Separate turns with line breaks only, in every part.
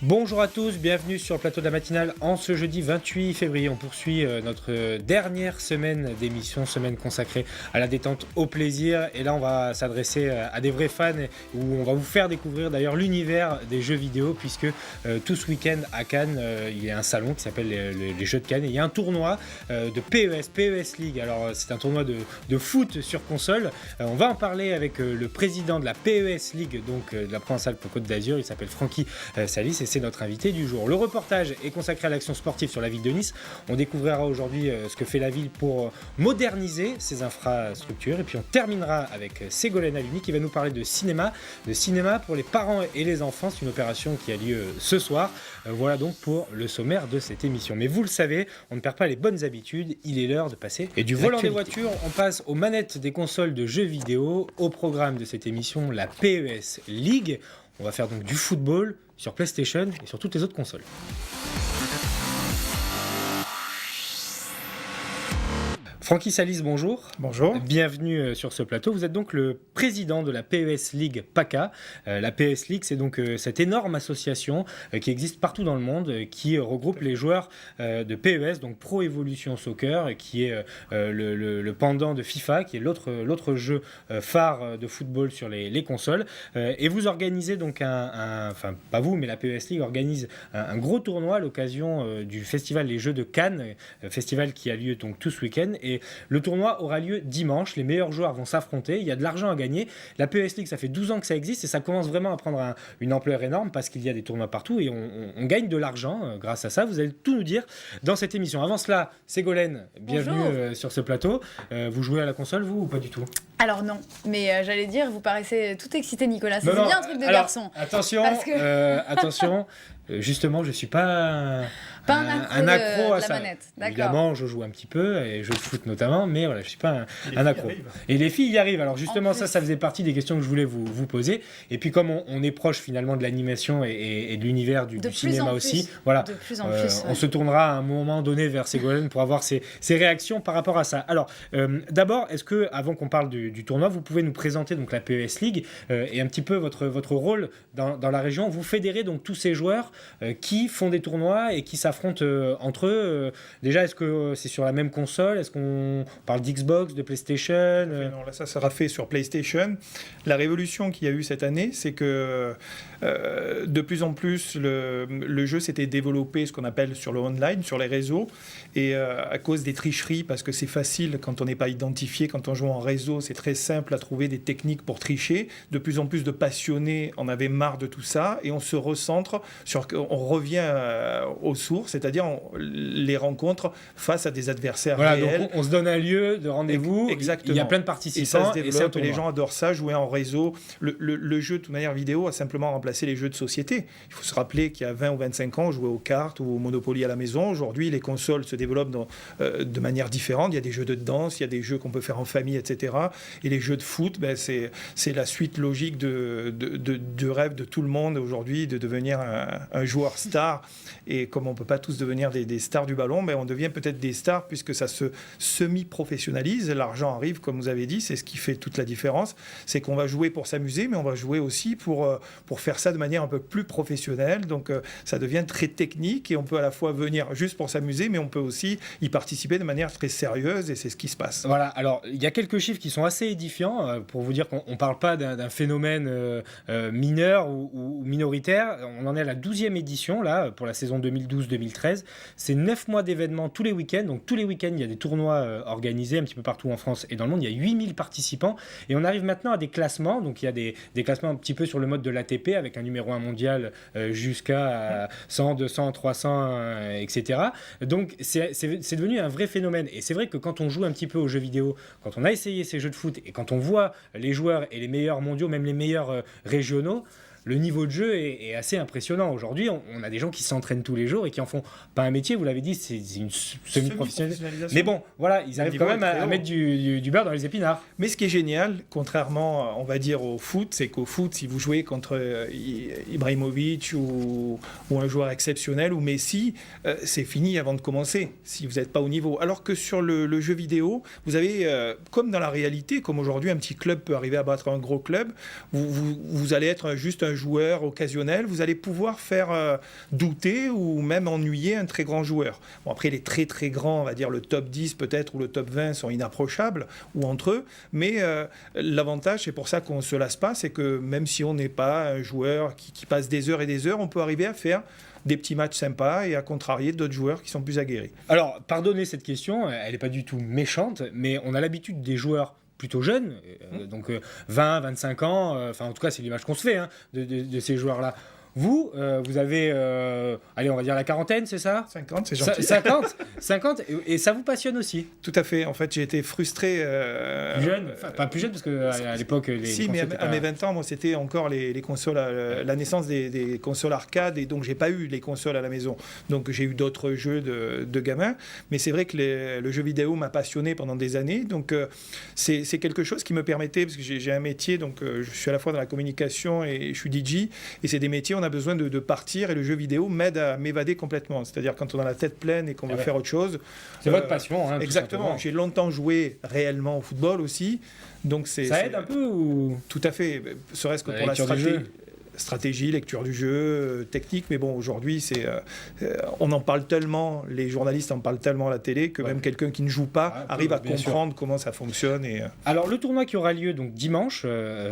Bonjour à tous, bienvenue sur le plateau de la matinale en ce jeudi 28 février. On poursuit notre dernière semaine d'émission, semaine consacrée à la détente, au plaisir. Et là, on va s'adresser à des vrais fans où on va vous faire découvrir d'ailleurs l'univers des jeux vidéo puisque tout ce week-end à Cannes, il y a un salon qui s'appelle les Jeux de Cannes et il y a un tournoi de PES League. Alors, c'est un tournoi de foot sur console. On va en parler avec le président de la PES League, donc de la Provence-Alpes-Côte d'Azur. Il s'appelle Francky Salis et c'est notre invité du jour. Le reportage est consacré à l'action sportive sur la ville de Nice. On découvrira aujourd'hui ce que fait la ville pour moderniser ses infrastructures. Et puis on terminera avec Ségolène Aluni qui va nous parler de cinéma pour les parents et les enfants. C'est une opération qui a lieu ce soir. Voilà donc pour le sommaire de cette émission. Mais vous le savez, on ne perd pas les bonnes habitudes. Il est l'heure de passer du volant des voitures. On passe aux manettes des consoles de jeux vidéo. Au programme de cette émission, la PES League. On va faire donc du football sur PlayStation et sur toutes les autres consoles. Francky Salis, bonjour.
Bonjour.
Bienvenue sur ce plateau. Vous êtes donc le président de la PES League PACA. La PES League, c'est donc cette énorme association qui existe partout dans le monde, qui regroupe les joueurs de PES, donc Pro Evolution Soccer, qui est le pendant de FIFA, qui est l'autre jeu phare de football sur les consoles. Et vous organisez donc enfin pas vous, mais la PES League organise un gros tournoi à l'occasion du festival Les Jeux de Cannes, festival qui a lieu donc tout ce week-end. Et le tournoi aura lieu dimanche, les meilleurs joueurs vont s'affronter, il y a de l'argent à gagner. La PES League, ça fait 12 ans que ça existe et ça commence vraiment à prendre une ampleur énorme parce qu'il y a des tournois partout et on gagne de l'argent grâce à ça. Vous allez tout nous dire dans cette émission. Avant cela, Ségolène, bienvenue sur ce plateau. Vous jouez à la console, vous, ou pas du tout ?
Alors non, mais j'allais dire, vous paraissez tout excité, Nicolas. C'est bien un truc de garçon.
Attention, attention. Justement, je ne suis pas
un
accro à
de
ça.
la manette.
Évidemment, je joue un petit peu, et jeux de foot notamment, mais voilà, je ne suis pas un accro. Et les filles y arrivent. Alors justement, ça faisait partie des questions que je voulais vous poser. Et puis comme on est proche finalement de l'animation et de l'univers du cinéma aussi, voilà,
de plus en plus,
on se tournera à un moment donné vers Ségolène pour avoir ses réactions par rapport à ça. Alors, d'abord, est-ce que, avant qu'on parle du tournoi, vous pouvez nous présenter donc la PES League et un petit peu votre rôle dans la région. Vous fédérez donc tous ces joueurs qui font des tournois et qui s'affrontent entre eux. Déjà, est-ce que c'est sur la même console ? Est-ce qu'on parle d'Xbox, de PlayStation ?
Non, là, ça sera fait sur PlayStation. La révolution qu'il y a eu cette année, c'est que de plus en plus, le jeu s'était développé, ce qu'on appelle sur le online, sur les réseaux, et à cause des tricheries, parce que c'est facile quand on n'est pas identifié, quand on joue en réseau, c'est très simple à trouver des techniques pour tricher. De plus en plus de passionnés en avaient marre de tout ça, et on se recentre on revient aux sources, c'est-à-dire les rencontres face à des adversaires réels.
Donc on se donne un lieu de rendez-vous.
Exactement.
Il y a plein de participants.
Et ça se développe, et les gens adorent ça, jouer en réseau. Le jeu, de toute manière, vidéo a simplement remplacé les jeux de société. Il faut se rappeler qu'il y a 20 ou 25 ans, on jouait aux cartes ou au Monopoly à la maison. Aujourd'hui, les consoles se développent de manière différente. Il y a des jeux de danse, il y a des jeux qu'on peut faire en famille, etc. Et les jeux de foot, c'est la suite logique du rêve de tout le monde aujourd'hui, de devenir un joueur star. Et comme on ne peut pas tous devenir des stars du ballon, on devient peut-être des stars puisque ça se semi-professionnalise. L'argent arrive, comme vous avez dit, c'est ce qui fait toute la différence. C'est qu'on va jouer pour s'amuser, mais on va jouer aussi pour faire ça de manière un peu plus professionnelle. Donc ça devient très technique et on peut à la fois venir juste pour s'amuser, mais on peut aussi y participer de manière très sérieuse et c'est ce qui se passe.
Voilà, alors il y a quelques chiffres qui sont assez édifiants pour vous dire qu'on ne parle pas d'un phénomène mineur ou minoritaire. On en est à la 12e édition là, pour la saison 2012-2013. C'est 9 mois d'événements tous les week-ends. Donc tous les week-ends, il y a des tournois organisés un petit peu partout en France et dans le monde. Il y a 8000 participants et on arrive maintenant à des classements. Donc il y a des classements un petit peu sur le mode de l'ATP avec un numéro 1 mondial jusqu'à 100, 200, 300, etc. Donc c'est devenu un vrai phénomène. Et c'est vrai que quand on joue un petit peu aux jeux vidéo, quand on a essayé ces jeux de foot et quand on voit les joueurs et les meilleurs mondiaux, même les meilleurs régionaux, le niveau de jeu est assez impressionnant. Aujourd'hui, on a des gens qui s'entraînent tous les jours et qui en font pas un métier, vous l'avez dit, c'est une semi-professionnalisation. Mais bon, voilà, ils arrivent quand même à mettre du beurre dans les épinards.
Mais ce qui est génial, contrairement, on va dire, au foot, c'est qu'au foot, si vous jouez contre Ibrahimovic ou un joueur exceptionnel ou Messi, c'est fini avant de commencer, si vous n'êtes pas au niveau. Alors que sur le jeu vidéo, vous avez, comme dans la réalité, comme aujourd'hui, un petit club peut arriver à battre un gros club, vous allez être juste un joueur occasionnel, vous allez pouvoir faire douter ou même ennuyer un très grand joueur. Bon, après, les très très grands, on va dire le top 10 peut-être ou le top 20 sont inapprochables, ou entre eux, mais l'avantage, c'est pour ça qu'on ne se lasse pas, c'est que même si on n'est pas un joueur qui passe des heures et des heures, on peut arriver à faire des petits matchs sympas et à contrarier d'autres joueurs qui sont plus aguerris.
Alors, pardonnez cette question, elle n'est pas du tout méchante, mais on a l'habitude des joueurs plutôt jeunes, donc 20, 25 ans, enfin en tout cas c'est l'image qu'on se fait de ces joueurs-là. Vous avez, allez, on va dire la quarantaine, c'est ça ?
50, c'est gentil.
50 et ça vous passionne aussi ?
Tout à fait. En fait, j'ai été frustré.
Plus jeune ? Enfin, pas plus jeune, parce qu'à l'époque, les
si, mais à mes 20 ans, moi, c'était encore les consoles, la naissance des consoles arcade, et donc j'ai pas eu les consoles à la maison. Donc j'ai eu d'autres jeux de gamins. Mais c'est vrai que le jeu vidéo m'a passionné pendant des années. Donc c'est quelque chose qui me permettait, parce que j'ai un métier, donc je suis à la fois dans la communication et je suis DJ, et c'est des métiers, on a besoin de partir, et le jeu vidéo m'aide à m'évader complètement. C'est-à-dire quand on a la tête pleine et qu'on veut faire autre chose.
C'est votre passion. Hein,
exactement. J'ai longtemps joué réellement au football aussi. Donc
ça aide un peu ou...
Tout à fait. Serait-ce que pour la stratégie, lecture du jeu, technique, mais bon, aujourd'hui, on en parle tellement, les journalistes en parlent tellement à la télé, que même quelqu'un qui ne joue pas arrive à comprendre comment ça fonctionne.
Alors, le tournoi qui aura lieu donc, dimanche,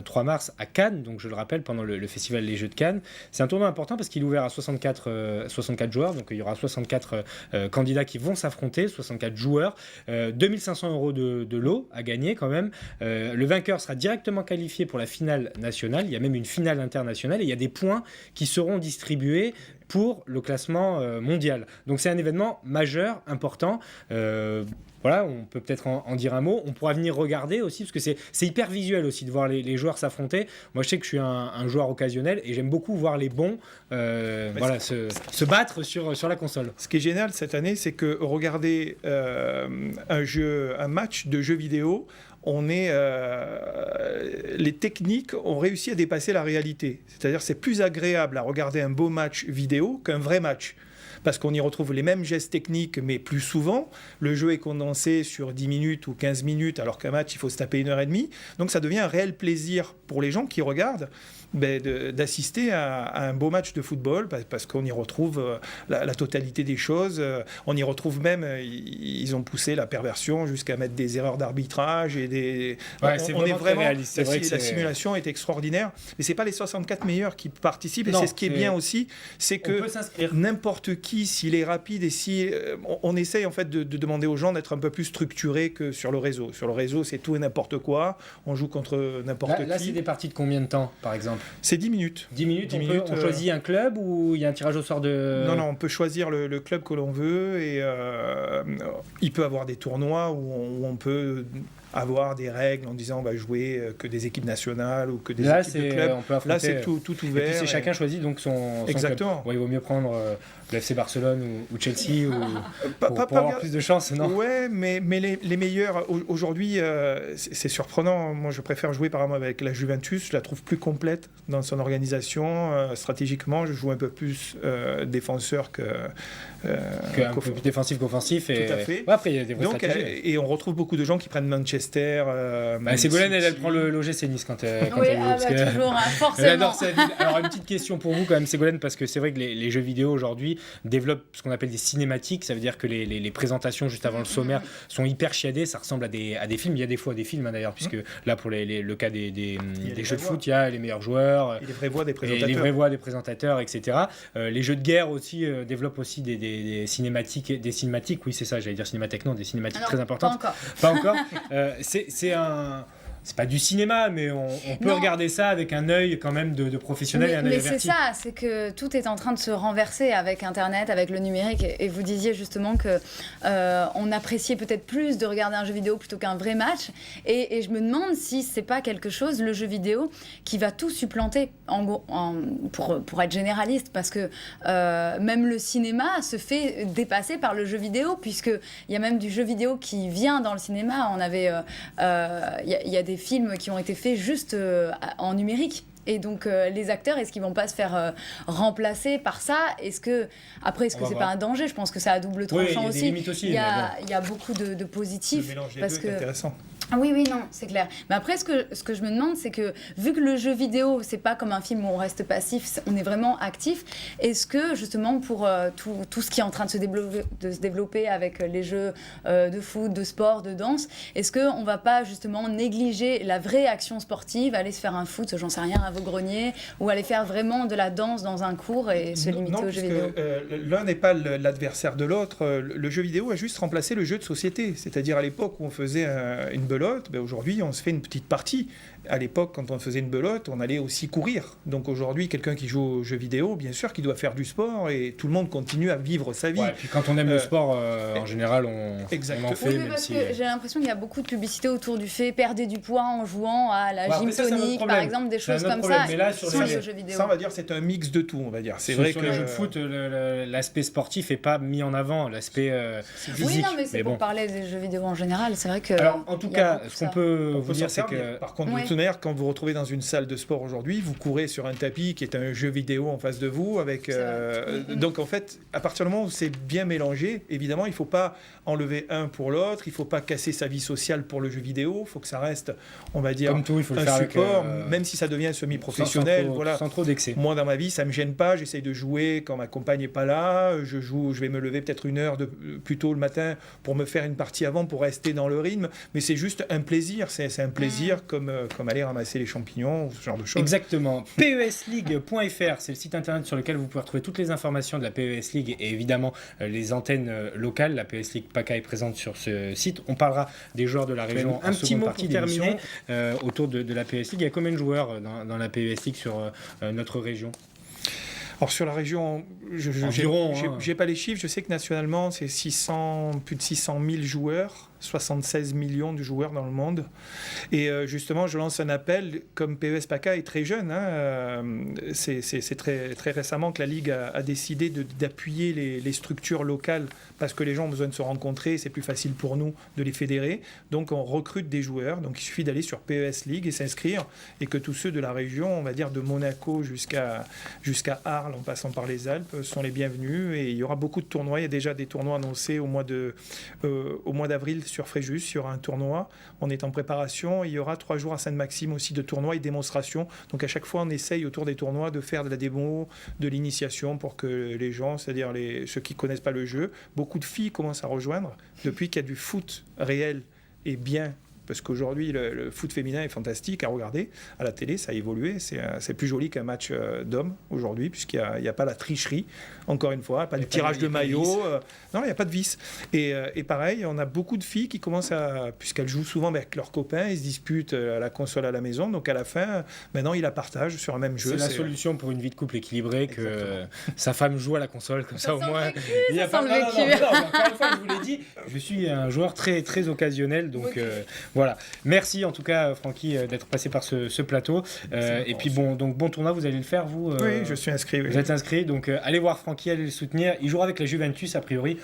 3 mars, à Cannes, donc je le rappelle, pendant le Festival des Jeux de Cannes, c'est un tournoi important parce qu'il est ouvert à 64 joueurs, donc il y aura 64 candidats qui vont s'affronter, 64 joueurs, 2500 € de lot à gagner quand même. Le vainqueur sera directement qualifié pour la finale nationale, il y a même une finale internationale, et il y a des points qui seront distribués pour le classement mondial. Donc c'est un événement majeur, important. Voilà, on peut peut-être en dire un mot. On pourra venir regarder aussi, parce que c'est hyper visuel aussi de voir les joueurs s'affronter. Moi, je sais que je suis un joueur occasionnel et j'aime beaucoup voir les bons se battre sur la console.
Ce qui est génial cette année, c'est que regarder un match de jeux vidéo, les techniques ont réussi à dépasser la réalité. C'est-à-dire c'est plus agréable à regarder un beau match vidéo qu'un vrai match. Parce qu'on y retrouve les mêmes gestes techniques, mais plus souvent. Le jeu est condensé sur 10 minutes ou 15 minutes, alors qu'un match, il faut se taper 1h30. Donc ça devient un réel plaisir pour les gens qui regardent d'assister à un beau match de football, parce qu'on y retrouve la totalité des choses. On y retrouve même, ils ont poussé la perversion jusqu'à mettre des erreurs d'arbitrage.
Ouais, on est vraiment réaliste.
La simulation est extraordinaire. Mais ce n'est pas les 64 meilleurs qui participent. Et c'est ce qui est bien aussi, c'est que n'importe qui, s'il est rapide, et si on essaye en fait de demander aux gens d'être un peu plus structurés que sur le réseau. Sur le réseau, c'est tout et n'importe quoi. On joue contre n'importe qui.
Là, c'est des parties de combien de temps, par exemple ?
C'est 10 minutes.
10 minutes, on choisit un club ou il y a un tirage au sort de...
Non, on peut choisir le club que l'on veut, et il peut avoir des tournois où on peut avoir des règles en disant on va jouer que des équipes nationales ou que des équipes de clubs. Là, c'est tout ouvert.
Et puis chacun choisit donc son
Exactement.
Club. Ouais, il vaut mieux prendre le FC Barcelone ou Chelsea pour avoir plus de chance, non ?
Ouais, mais les meilleurs, aujourd'hui, c'est surprenant. Moi, je préfère jouer par exemple avec la Juventus. Je la trouve plus complète dans son organisation. Stratégiquement, je joue un peu plus défenseur
un peu plus défensif qu'offensif.
Tout à fait.
Ouais, après, il y a des vraies stratégies.
Et on retrouve beaucoup de gens qui prennent Manchester.
Ségolène, elle prend l'OGC Nice quand elle
joue. Toujours, forcément.
Elle adore sa ville. Alors, une petite question pour vous quand même, Ségolène, parce que c'est vrai que les jeux vidéo aujourd'hui développent ce qu'on appelle des cinématiques. Ça veut dire que les présentations juste avant le sommaire sont hyper chiadées. Ça ressemble à des films. Il y a des fois des films d'ailleurs, puisque là, pour le cas des jeux de foot, il y a les meilleurs joueurs.
Et les vraies voix des présentateurs.
Et les vraies voix des présentateurs, etc. Les jeux de guerre aussi développent aussi des cinématiques. Des cinématiques, oui, c'est ça, j'allais dire cinémathèque, non, des cinématiques très importantes.
Pas encore.
C'est c'est pas du cinéma, mais on peut regarder ça avec un œil quand même de professionnel et un œil averti.
Mais c'est ça, c'est que tout est en train de se renverser avec Internet, avec le numérique. Et vous disiez justement que on appréciait peut-être plus de regarder un jeu vidéo plutôt qu'un vrai match. Et je me demande si c'est pas quelque chose, le jeu vidéo, qui va tout supplanter pour être généraliste, parce que même le cinéma se fait dépasser par le jeu vidéo, puisqu'il y a même du jeu vidéo qui vient dans le cinéma. On avait, y a des films qui ont été faits juste en numérique. Et donc les acteurs, est-ce qu'ils vont pas se faire remplacer par ça? Est-ce que c'est pas un danger? Je pense que ça a double tranchant aussi. Il y a beaucoup de positifs.
Le mélange des deux est intéressant.
Oui, non, c'est clair. Mais après, ce que je me demande, c'est que vu que le jeu vidéo, c'est pas comme un film où on reste passif, on est vraiment actif, est-ce que justement pour tout ce qui est en train de se développer avec les jeux de foot, de sport, de danse, est-ce qu'on va pas justement négliger la vraie action sportive, aller se faire un foot, j'en sais rien, à Vaugrennier, ou aller faire vraiment de la danse dans un cours et se limiter au jeu vidéo?
L'un n'est pas l'adversaire de l'autre. Le jeu vidéo a juste remplacé le jeu de société. C'est-à-dire à l'époque où on faisait une belote, aujourd'hui on se fait une petite partie. À l'époque, quand on faisait une belote, on allait aussi courir. Donc aujourd'hui, quelqu'un qui joue aux jeux vidéo, bien sûr qu'il doit faire du sport et tout le monde continue à vivre sa vie.
Ouais, et puis quand on aime le sport, en général, on en fait.
Oui, parce que j'ai l'impression qu'il y a beaucoup de publicité autour du fait perdre du poids en jouant à la gym tonic, par exemple, des choses comme ça.
Mais là, sur
les jeux vidéo.
Ça, on va dire, c'est un mix de tout, on va dire. C'est vrai que
les jeux de foot, l'aspect sportif n'est pas mis en avant, l'aspect physique.
Oui, non, mais c'est pour parler des jeux vidéo en général. C'est vrai que.
Alors, en tout cas, ce qu'on peut vous dire, c'est que.
Par contre, de toute manière, quand vous retrouvez dans une salle de sport aujourd'hui, vous courez sur un tapis qui est un jeu vidéo en face de vous. Donc, en fait, à partir du moment où c'est bien mélangé, évidemment, il ne faut pas enlever un pour l'autre, il ne faut pas casser sa vie sociale pour le jeu vidéo, il faut que ça reste, on va dire,
comme tout, il faut
un
le faire
support, même si ça devient semi-professionnel.
Sans trop d'excès.
Moi, dans ma vie, ça ne me gêne pas, j'essaye de jouer quand ma compagne n'est pas là, je vais me lever peut-être une heure plus tôt le matin pour me faire une partie avant, pour rester dans le rythme, mais c'est juste un plaisir, c'est un plaisir comme aller ramasser les champignons, ce genre de choses.
Exactement. PESleague.fr, c'est le site internet sur lequel vous pouvez retrouver toutes les informations de la PES League et évidemment les antennes locales. La PES League PACA est présente sur ce site. On parlera des joueurs de la région en seconde partie d'émission autour de la PES League. Il y a combien de joueurs dans la PES League sur notre région?
Alors sur la région, j'ai pas les chiffres, je sais que nationalement c'est plus de 600 000 joueurs, 76 millions de joueurs dans le monde. Et justement, je lance un appel, comme PES PACA est très jeune, c'est très, très récemment que la Ligue a décidé d'appuyer les structures locales parce que les gens ont besoin de se rencontrer, c'est plus facile pour nous de les fédérer. Donc on recrute des joueurs, donc il suffit d'aller sur PES League et s'inscrire, et que tous ceux de la région, on va dire de Monaco jusqu'à Arles, en passant par les Alpes, sont les bienvenus. Et il y aura beaucoup de tournois, il y a déjà des tournois annoncés au mois d'avril sur Fréjus, il y aura un tournoi, on est en préparation, il y aura 3 jours à Sainte-Maxime aussi de tournois et démonstrations, donc à chaque fois on essaye autour des tournois de faire de la démo, de l'initiation pour que les gens, c'est-à-dire ceux qui ne connaissent pas le jeu, beaucoup de filles commencent à rejoindre depuis qu'il y a du foot réel et bien. Parce qu'aujourd'hui, le foot féminin est fantastique à regarder. À la télé, ça a évolué. C'est plus joli qu'un match d'hommes aujourd'hui, puisqu'il n'y a pas la tricherie, encore une fois, pas de tirage de maillot. Non, il n'y a pas de vice. Et pareil, on a beaucoup de filles qui commencent puisqu'elles jouent souvent avec leurs copains, ils se disputent la console à la maison. Donc à la fin, maintenant, ils la partagent sur un même jeu.
C'est la solution pour une vie de couple équilibrée, que sa femme joue à la console, comme ça au moins. Il n'y a pas de vécu. Encore une fois, je vous l'ai dit, je suis un joueur très, très occasionnel, donc. Voilà. Merci en tout cas, Francky, d'être passé par ce plateau. Et puis bon tournoi, vous allez le faire, vous
Oui, je suis inscrit. Oui.
Vous êtes inscrit, donc allez voir Francky, allez le soutenir. Il jouera avec la Juventus, a priori.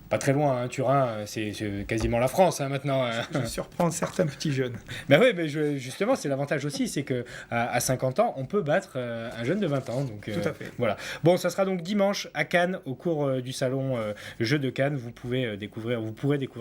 Pas très loin, Turin, c'est quasiment la France maintenant.
Je surprends certains petits jeunes.
Ben oui, mais justement, c'est l'avantage aussi, c'est qu'à 50 ans, on peut battre un jeune de 20 ans. Donc,
tout à fait.
Voilà. Bon, ça sera donc dimanche à Cannes, au cours du salon Jeux de Cannes. Vous pourrez découvrir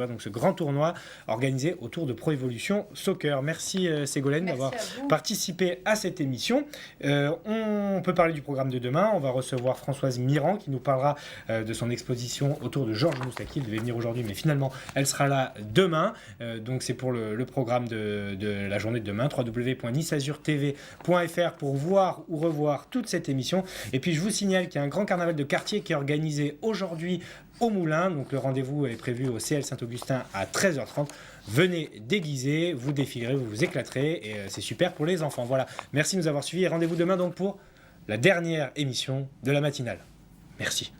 donc ce grand tournoi organisé autour de Pro Evolution Soccer. Merci Ségolène d'avoir participé à cette émission. On peut parler du programme de demain. On va recevoir Françoise Mirand qui nous parlera de son exposition autour de Georges Moustaki, Kaki, elle devait venir aujourd'hui, mais finalement, elle sera là demain. Donc c'est pour le programme de la journée de demain, www.niceazurtv.fr pour voir ou revoir toute cette émission. Et puis je vous signale qu'il y a un grand carnaval de quartier qui est organisé aujourd'hui au Moulin. Donc le rendez-vous est prévu au CL Saint-Augustin à 13h30. Venez déguiser, vous défilerez, vous vous éclaterez et c'est super pour les enfants. Voilà, merci de nous avoir suivis et rendez-vous demain donc pour la dernière émission de la matinale. Merci.